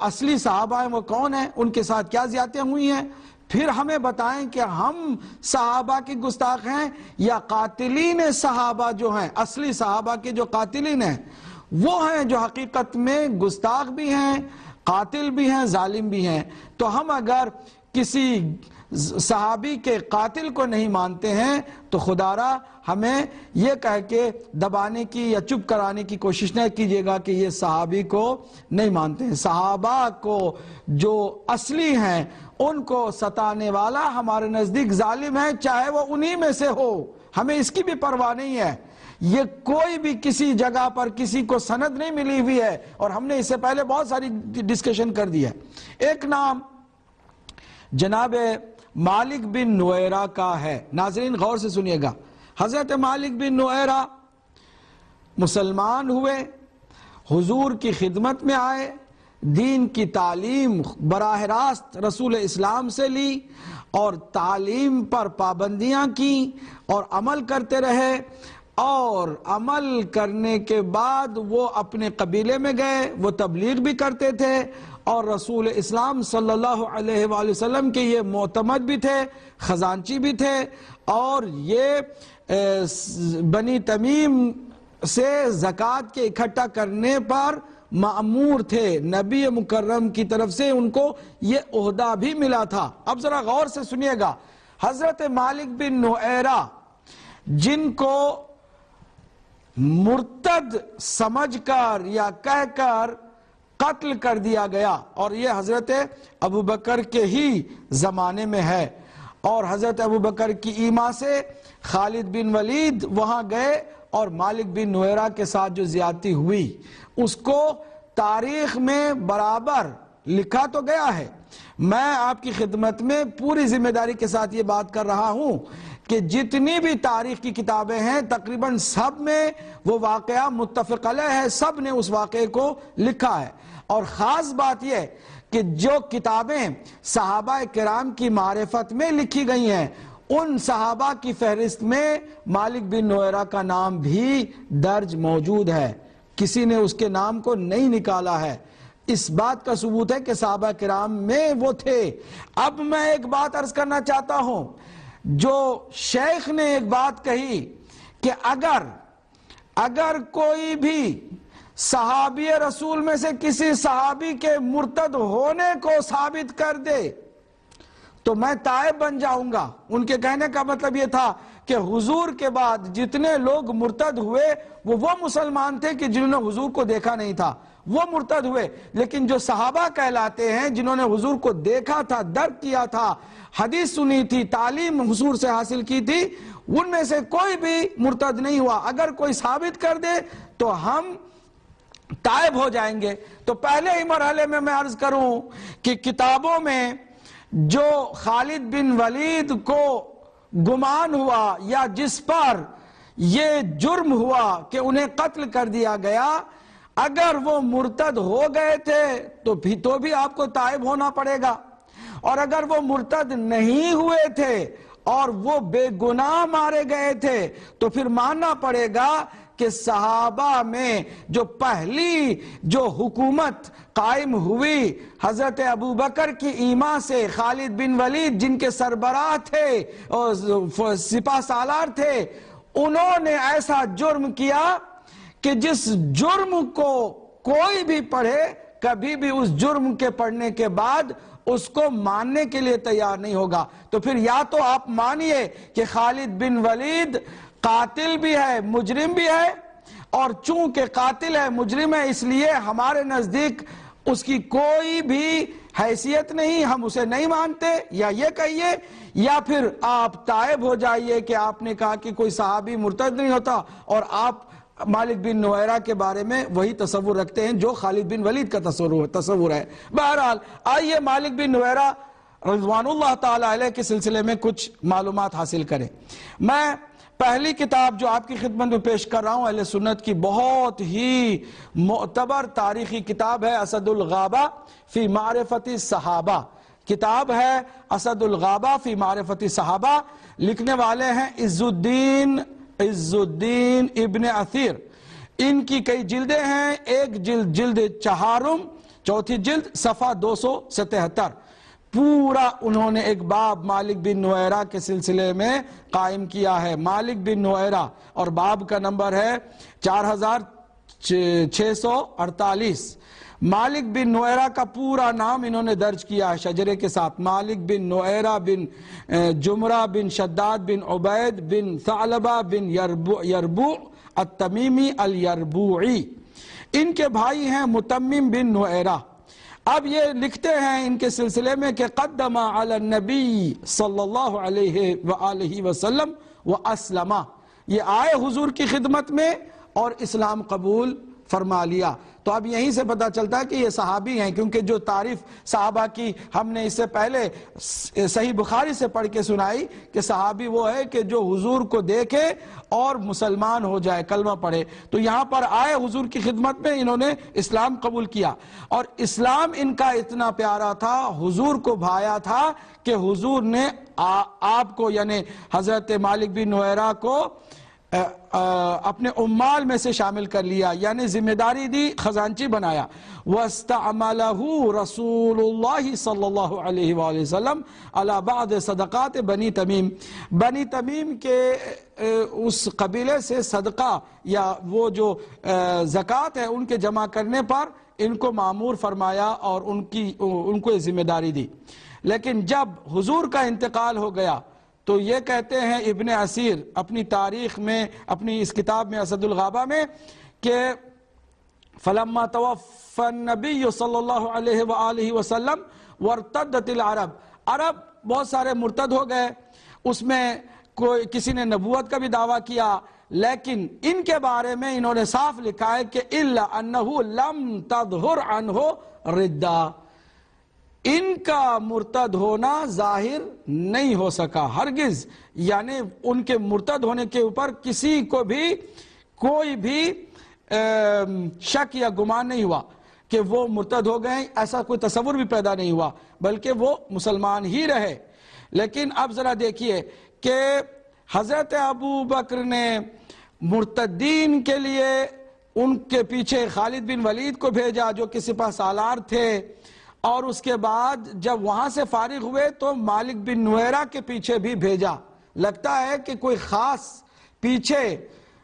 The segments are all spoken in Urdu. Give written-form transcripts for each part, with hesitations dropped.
اصلی صحابہ ہیں وہ کون ہیں، ان کے ساتھ کیا زیادتیاں ہوئی ہیں، پھر ہمیں بتائیں کہ ہم صحابہ کی گستاخ ہیں یا قاتلین صحابہ جو ہیں، اصلی صحابہ کے جو قاتلین ہیں وہ ہیں جو حقیقت میں گستاخ بھی ہیں، قاتل بھی ہیں، ظالم بھی ہیں۔ تو ہم اگر کسی صحابی کے قاتل کو نہیں مانتے ہیں تو خدا را ہمیں یہ کہہ کے دبانے کی یا چپ کرانے کی کوشش نہ کیجیے گا کہ یہ صحابی کو نہیں مانتے ہیں۔ صحابہ کو جو اصلی ہیں ان کو ستانے والا ہمارے نزدیک ظالم ہے، چاہے وہ انہی میں سے ہو، ہمیں اس کی بھی پرواہ نہیں ہے۔ یہ کوئی بھی کسی جگہ پر کسی کو سند نہیں ملی ہوئی ہے، اور ہم نے اس سے پہلے بہت ساری ڈسکشن کر دی ہے۔ ایک نام جناب مالک بن نویرہ کا ہے، ناظرین غور سے سنیے گا۔ حضرت مالک بن نویرہ مسلمان ہوئے، حضور کی خدمت میں آئے، دین کی تعلیم براہ راست رسول اسلام سے لی اور تعلیم پر پابندیاں کی اور عمل کرتے رہے، اور عمل کرنے کے بعد وہ اپنے قبیلے میں گئے، وہ تبلیغ بھی کرتے تھے اور رسول اسلام صلی اللہ علیہ وآلہ وسلم کے یہ معتمد بھی تھے، خزانچی بھی تھے، اور یہ بنی تمیم سے زکوٰۃ کے اکٹھا کرنے پر مأمور تھے، نبی مکرم کی طرف سے ان کو یہ عہدہ بھی ملا تھا۔ اب ذرا غور سے سنیے گا، حضرت مالک بن نویرہ جن کو مرتد سمجھ کر یا کہہ کر قتل کر دیا گیا، اور یہ حضرت ابوبکر کے ہی زمانے میں ہے، اور حضرت ابوبکر کی ایما سے خالد بن ولید وہاں گئے اور مالک بن نویرہ کے ساتھ جو زیادتی ہوئی اس کو تاریخ میں برابر لکھا تو گیا ہے۔ میں آپ کی خدمت میں پوری ذمہ داری کے ساتھ یہ بات کر رہا ہوں کہ جتنی بھی تاریخ کی کتابیں ہیں تقریباً سب میں وہ واقعہ متفق علیہ ہے، سب نے اس واقعے کو لکھا ہے۔ اور خاص بات یہ کہ جو کتابیں صحابہ کرام کی معرفت میں لکھی گئی ہیں ان صحابہ کی فہرست میں مالک بن نویرہ کا نام بھی درج موجود ہے، کسی نے اس کے نام کو نہیں نکالا ہے۔ اس بات کا ثبوت ہے کہ صحابہ کرام میں وہ تھے۔ اب میں ایک بات عرض کرنا چاہتا ہوں، جو شیخ نے ایک بات کہی کہ اگر کوئی بھی صحابی رسول میں سے کسی صحابی کے مرتد ہونے کو ثابت کر دے تو میں تائب بن جاؤں گا۔ ان کے کہنے کا مطلب یہ تھا کہ حضور کے بعد جتنے لوگ مرتد ہوئے وہ مسلمان تھے کہ جنہوں نے حضور کو دیکھا نہیں تھا، وہ مرتد ہوئے، لیکن جو صحابہ کہلاتے ہیں جنہوں نے حضور کو دیکھا تھا، درک کیا تھا، حدیث سنی تھی، تعلیم حضور سے حاصل کی تھی، ان میں سے کوئی بھی مرتد نہیں ہوا۔ اگر کوئی ثابت کر دے تو ہم تائب ہو جائیں گے۔ تو پہلے ہی مرحلے میں عرض کروں کہ کتابوں میں جو خالد بن ولید کو گمان ہوا یا جس پر یہ جرم ہوا کہ انہیں قتل کر دیا گیا، اگر وہ مرتد ہو گئے تھے تو بھی آپ کو تائب ہونا پڑے گا، اور اگر وہ مرتد نہیں ہوئے تھے اور وہ بے گناہ مارے گئے تھے تو پھر ماننا پڑے گا کہ صحابہ میں جو پہلی جو حکومت قائم ہوئی حضرت ابوبکر کی ایما سے، خالد بن ولید جن کے سربراہ تھے اور سپہ سالار تھے، انہوں نے ایسا جرم کیا کہ جس جرم کو کوئی بھی پڑھے کبھی بھی اس جرم کے پڑھنے کے بعد اس کو ماننے کے لیے تیار نہیں ہوگا۔ تو پھر یا تو آپ مانیے کہ خالد بن ولید قاتل بھی ہے، مجرم بھی ہے، اور چونکہ قاتل ہے، مجرم ہے، اس لیے ہمارے نزدیک اس کی کوئی بھی حیثیت نہیں، ہم اسے نہیں مانتے، یا یہ کہیے، یا پھر آپ تائب ہو جائیے کہ آپ نے کہا کہ کوئی صحابی مرتد نہیں ہوتا اور آپ مالک بن نویرہ کے بارے میں وہی تصور رکھتے ہیں جو خالد بن ولید کا تصور ہے۔ بہرحال آئیے مالک بن نویرہ رضوان اللہ تعالی علیہ کے سلسلے میں کچھ معلومات حاصل کریں۔ میں پہلی کتاب جو آپ کی خدمت میں پیش کر رہا ہوں اہل سنت کی بہت ہی معتبر تاریخی کتاب ہے، اسد الغابہ فی معرفت صحابہ، کتاب ہے اسد الغابہ فی معرفت صحابہ، لکھنے والے ہیں عز الدین ابن اثیر۔ ان کی کئی جلدیں ہیں، ایک جلد چہارم چوتھی جلد صفحہ 277. پورا انہوں نے ایک باب مالک بن نویرہ کے سلسلے میں قائم کیا ہے. مالک بن نویرہ اور باب کا نمبر ہے 4648. مالک بن نویرہ کا پورا نام انہوں نے درج کیا ہے شجرے کے ساتھ. مالک بن نویرہ بن جمرہ بن شداد بن عبید بن ثعلبہ بن یربوع التمیمی الیربوعی. ان کے بھائی ہیں متمم بن نویرہ. اب یہ لکھتے ہیں ان کے سلسلے میں کہ قدم علی النبی صلی اللہ علیہ وآلہ وسلم واسلم. یہ آئے حضور کی خدمت میں اور اسلام قبول فرما لیا. تو اب یہیں سے پتہ چلتا ہے کہ یہ صحابی ہیں، کیونکہ جو تعریف صحابہ کی ہم نے اس سے پہلے صحیح بخاری سے پڑھ کے سنائی کہ صحابی وہ ہے کہ جو حضور کو دیکھے اور مسلمان ہو جائے، کلمہ پڑھے. تو یہاں پر آئے حضور کی خدمت میں، انہوں نے اسلام قبول کیا اور اسلام ان کا اتنا پیارا تھا، حضور کو بھایا تھا کہ حضور نے آپ کو یعنی حضرت مالک بن نویرہ کو اپنے عمال میں سے شامل کر لیا، یعنی ذمہ داری دی، خزانچی بنایا. وَاسْتَعْمَلَهُ رَسُولُ اللَّهِ صلی اللہ علیہ وآلہ وسلم علی بعض صدقات بنی تمیم. بنی تمیم کے اس قبیلے سے صدقہ یا وہ جو زکوٰۃ ہے ان کے جمع کرنے پر ان کو مامور فرمایا اور ان کو ذمہ داری دی. لیکن جب حضور کا انتقال ہو گیا تو یہ کہتے ہیں ابن اسیر اپنی تاریخ میں، اپنی اس کتاب میں اسد الغابہ میں، کہ فلما توفى النبی صلی اللہ علیہ وآلہ وسلم وارتدت العرب. عرب بہت سارے مرتد ہو گئے، اس میں کوئی کسی نے نبوت کا بھی دعویٰ کیا، لیکن ان کے بارے میں انہوں نے صاف لکھا ہے کہ الا انہ لم تظہر عنہ ردہ. ان کا مرتد ہونا ظاہر نہیں ہو سکا ہرگز، یعنی ان کے مرتد ہونے کے اوپر کسی کو بھی کوئی بھی شک یا گمان نہیں ہوا کہ وہ مرتد ہو گئے، ایسا کوئی تصور بھی پیدا نہیں ہوا، بلکہ وہ مسلمان ہی رہے. لیکن اب ذرا دیکھیے کہ حضرت ابو بکر نے مرتدین کے لیے ان کے پیچھے خالد بن ولید کو بھیجا جو کہ سپہ سالار تھے، اور اس کے بعد جب وہاں سے فارغ ہوئے تو مالک بن نویرہ کے پیچھے بھی بھیجا. لگتا ہے کہ کوئی خاص پیچھے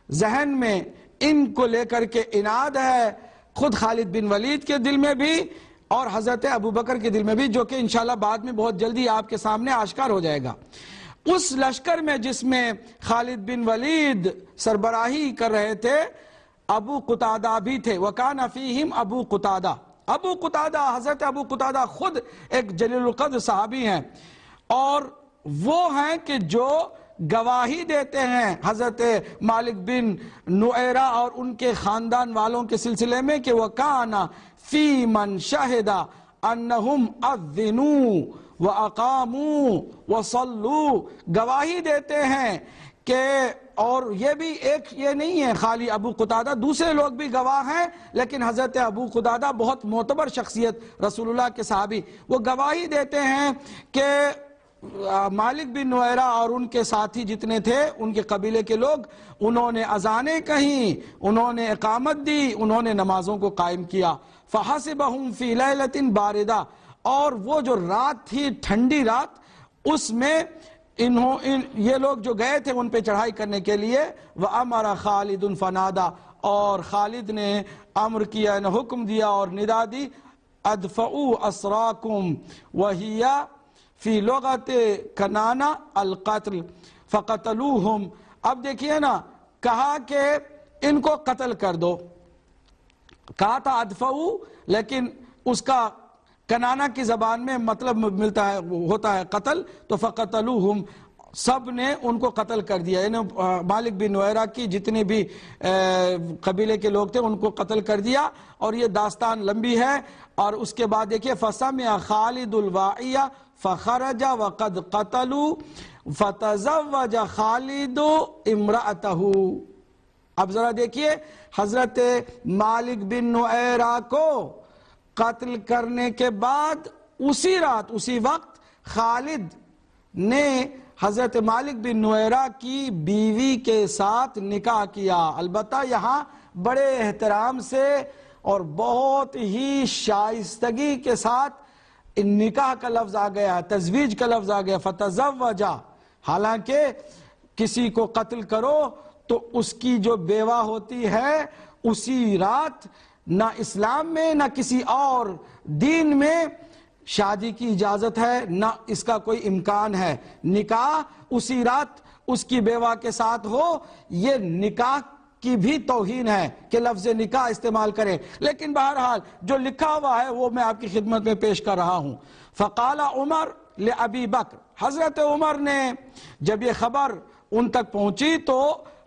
ذہن میں ان کو لے کر کے عناد ہے، خود خالد بن ولید کے دل میں بھی اور حضرت ابو بکر کے دل میں بھی، جو کہ انشاءاللہ بعد میں بہت جلدی آپ کے سامنے آشکار ہو جائے گا. اس لشکر میں جس میں خالد بن ولید سربراہی کر رہے تھے، ابو قتادہ بھی تھے. وَكَانَ فِيهِمْ ابو قتادہ. ابو قتادہ، حضرت ابو قتادہ خود ایک جلیل القدر صحابی ہیں، اور وہ ہیں کہ جو گواہی دیتے ہیں حضرت مالک بن نویرہ اور ان کے خاندان والوں کے سلسلے میں کہ وَكَانَ فِي مَنْ شَهِدَ أَنَّهُمْ أَذِّنُوا وَأَقَامُوا وَصَلُّوا. گواہی دیتے ہیں کہ، اور یہ بھی ایک یہ نہیں ہے خالی ابو قتادہ، دوسرے لوگ بھی گواہ ہیں، لیکن حضرت ابو قتادہ بہت معتبر شخصیت رسول اللہ کے صحابی، وہ گواہی دیتے ہیں کہ مالک بن نویرہ اور ان کے ساتھی جتنے تھے ان کے قبیلے کے لوگ، انہوں نے اذانیں کہیں، انہوں نے اقامت دی، انہوں نے نمازوں کو قائم کیا. فَحَسِبَهُمْ فِي لَيْلَةٍ بَارِدَةٍ. اور وہ جو رات تھی، ٹھنڈی رات، اس میں یہ لوگ جو گئے تھے ان پہ چڑھائی کرنے کے لیے، وَأَمَرَ خَالِدٌ فَنَادَى. اور خالد نے امر کیا، حکم دیا اور ندا دی، أَدْفَعُوا أَسْرَاكُمْ وَهِيَ فِي لُغَةِ كَنَانَ الْقَتْلِ فَقَتَلُوهُمْ. اب دیکھئے نا، کہا کہ ان کو قتل کر دو. کہا تھا ادفعو، لیکن اس کا کنانہ کی زبان میں مطلب ملتا ہے، ہوتا ہے قتل. تو فقتلوہم، سب نے ان کو قتل کر دیا، یعنی مالک بن نویرہ کی جتنے بھی قبیلے کے لوگ تھے ان کو قتل کر دیا. اور یہ داستان لمبی ہے. اور اس کے بعد دیکھیے فَسَمِعَ خَالِدُ الْوَاعِيَ فَخَرَجَ وَقَدْ قَتَلُوا فَتَزَوَّجَ خَالِدُ امْرَأَتَهُ. اب ذرا دیکھیے، حضرت مالک بن نویرہ کو قتل کرنے کے بعد اسی رات، اسی وقت خالد نے حضرت مالک بن نویرہ کی بیوی کے ساتھ نکاح کیا. البتہ یہاں بڑے احترام سے اور بہت ہی شائستگی کے ساتھ نکاح کا لفظ آ گیا، تزویج کا لفظ آ گیا، فتزوجا، حالانکہ کسی کو قتل کرو تو اس کی جو بیوہ ہوتی ہے اسی رات، نہ اسلام میں نہ کسی اور دین میں شادی کی اجازت ہے، نہ اس کا کوئی امکان ہے، نکاح اسی رات اس کی بیوہ کے ساتھ ہو، یہ نکاح کی بھی توہین ہے کہ لفظ نکاح استعمال کرے، لیکن بہرحال جو لکھا ہوا ہے وہ میں آپ کی خدمت میں پیش کر رہا ہوں۔ فقال عمر لأبی بکر، حضرت عمر نے جب یہ خبر ان تک پہنچی تو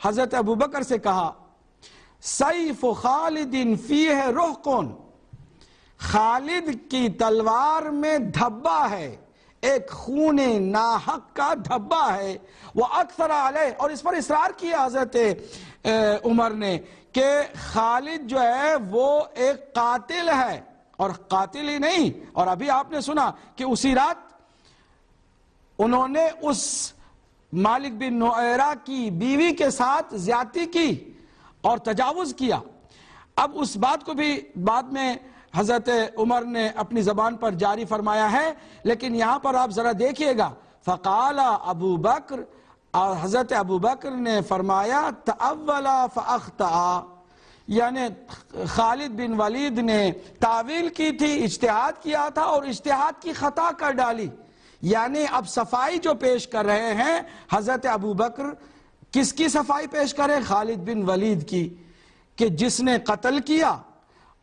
حضرت ابو بکر سے کہا، سیف خالد فیہ رحقن، خالد کی تلوار میں دھبا ہے، ایک خون ناحق کا دھبا ہے، وہ اکثر علیہ، اور اس پر اصرار کیا حضرت عمر نے کہ خالد جو ہے وہ ایک قاتل ہے، اور قاتل ہی نہیں، اور ابھی آپ نے سنا کہ اسی رات انہوں نے اس مالک بن نویرہ کی بیوی کے ساتھ زیادتی کی اور تجاوز کیا۔ اب اس بات کو بھی بعد میں حضرت عمر نے اپنی زبان پر جاری فرمایا ہے، لیکن یہاں پر آپ ذرا دیکھیے گا، فقال ابو بکر، اور حضرت ابو بکر نے فرمایا تأولا فاخطأ، یعنی خالد بن ولید نے تعویل کی تھی، اجتہاد کیا تھا اور اجتہاد کی خطا کر ڈالی، یعنی اب صفائی جو پیش کر رہے ہیں حضرت ابو بکر، کس کی صفائی پیش کرے؟ خالد بن ولید کی، کہ جس نے قتل کیا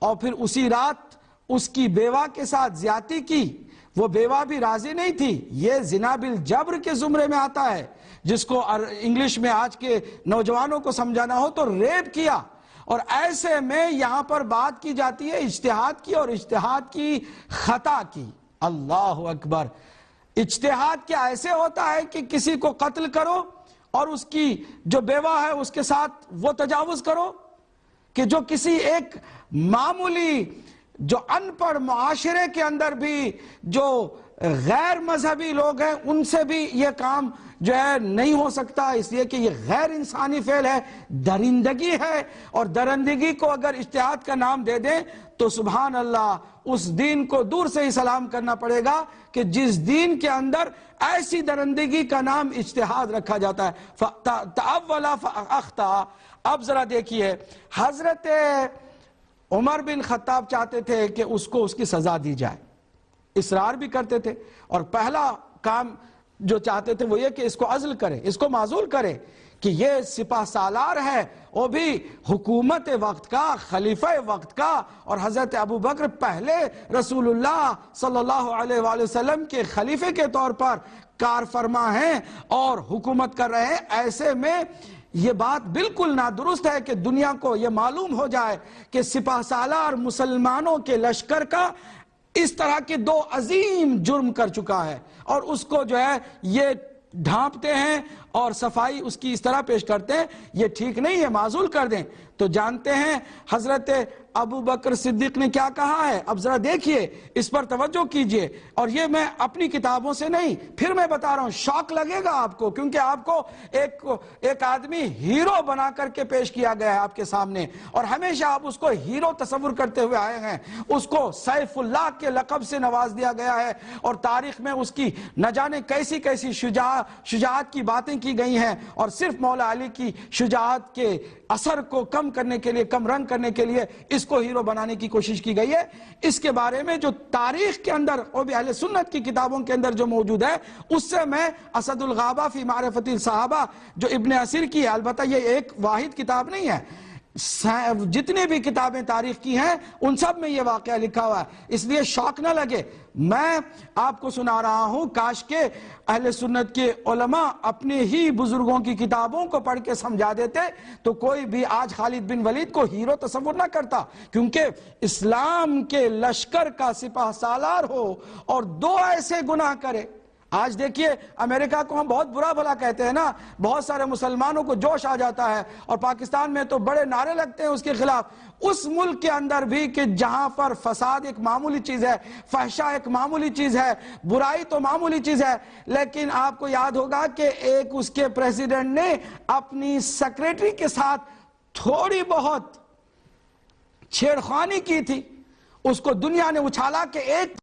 اور پھر اسی رات اس کی بیوہ کے ساتھ زیادتی کی، وہ بیوہ بھی راضی نہیں تھی، یہ زنا بالجبر کے زمرے میں آتا ہے، جس کو انگلش میں آج کے نوجوانوں کو سمجھانا ہو تو ریپ کیا، اور ایسے میں یہاں پر بات کی جاتی ہے اجتہاد کی، اور اجتہاد کی خطا کی۔ اللہ اکبر! اجتہاد کیا ایسے ہوتا ہے کہ کسی کو قتل کرو اور اس کی جو بیوہ ہے اس کے ساتھ وہ تجاوز کرو، کہ جو کسی ایک معمولی جو ان پڑھ معاشرے کے اندر بھی جو غیر مذہبی لوگ ہیں ان سے بھی یہ کام جو ہے نہیں ہو سکتا، اس لیے کہ یہ غیر انسانی فعل ہے، درندگی ہے، اور درندگی کو اگر اجتہاد کا نام دے دیں تو سبحان اللہ اس دین کو دور سے ہی سلام کرنا پڑے گا کہ جس دین کے اندر ایسی درندگی کا نام اجتہاد رکھا جاتا ہے۔ تأولا فاخطأ۔ اب ذرا دیکھیے، حضرت عمر بن خطاب چاہتے تھے کہ اس کو اس کی سزا دی جائے، اصرار بھی کرتے تھے، اور پہلا کام جو چاہتے تھے وہ یہ کہ اس کو عزل کرے، اس کو معزول کرے، کہ یہ سپہ سالار ہے، وہ بھی حکومت وقت کا، خلیفہ وقت کا، اور حضرت ابو بکر پہلے رسول اللہ صلی اللہ علیہ وآلہ وسلم کے خلیفے کے طور پر کار فرما ہیں اور حکومت کر رہے ہیں، ایسے میں یہ بات بالکل نادرست ہے کہ دنیا کو یہ معلوم ہو جائے کہ سپہ سالار مسلمانوں کے لشکر کا اس طرح کے دو عظیم جرم کر چکا ہے، اور اس کو جو ہے یہ ڈھانپتے ہیں اور صفائی اس کی اس طرح پیش کرتے ہیں، یہ ٹھیک نہیں ہے، معزول کر دیں۔ تو جانتے ہیں حضرت ابو بکر صدیق نے کیا کہا ہے؟ اب ذرا دیکھیے، اس پر توجہ کیجئے، اور یہ میں اپنی کتابوں سے نہیں، پھر میں بتا رہا ہوں، شوق لگے گا آپ کو، کیونکہ آپ کو ایک آدمی ہیرو بنا کر کے پیش کیا گیا ہے آپ کے سامنے، اور ہمیشہ آپ اس کو ہیرو تصور کرتے ہوئے آئے ہیں، اس کو سیف اللہ کے لقب سے نواز دیا گیا ہے، اور تاریخ میں اس کی نہ جانے کیسی کیسی شجاعت کی باتیں کی گئی ہیں، اور صرف مولا علی کی شجاعت کے اثر کو کم کرنے کے لیے، کم رنگ کرنے کے لیے اس کو ہیرو بنانے کی کوشش کی گئی ہے۔ اس کے بارے میں جو تاریخ کے اندر اور بھی اہل سنت کی کتابوں کے اندر جو موجود ہے، اس سے میں اسد الغابہ فی معرفت الصحابہ جو ابن اسیر کی ہے، البتہ یہ ایک واحد کتاب نہیں ہے، جتنے بھی کتابیں تاریخ کی ہیں ان سب میں یہ واقعہ لکھا ہوا ہے، اس لیے شوق نہ لگے، میں آپ کو سنا رہا ہوں، کاش کہ اہل سنت کے علماء اپنے ہی بزرگوں کی کتابوں کو پڑھ کے سمجھا دیتے تو کوئی بھی آج خالد بن ولید کو ہیرو تصور نہ کرتا، کیونکہ اسلام کے لشکر کا سپہ سالار ہو اور دو ایسے گناہ کرے۔ آج دیکھیے امریکہ کو ہم بہت برا بھلا کہتے ہیں نا، بہت سارے مسلمانوں کو جوش آ جاتا ہے، اور پاکستان میں تو بڑے نعرے لگتے ہیں اس کے خلاف، اس ملک کے اندر بھی کہ جہاں پر فساد ایک معمولی چیز ہے، فحشہ ایک معمولی چیز ہے، برائی تو معمولی چیز ہے، لیکن آپ کو یاد ہوگا کہ ایک اس کے پریزیڈنٹ نے اپنی سیکریٹری کے ساتھ تھوڑی بہت چھیڑخانی کی تھی، اس کو دنیا نے اچھالا کہ ایک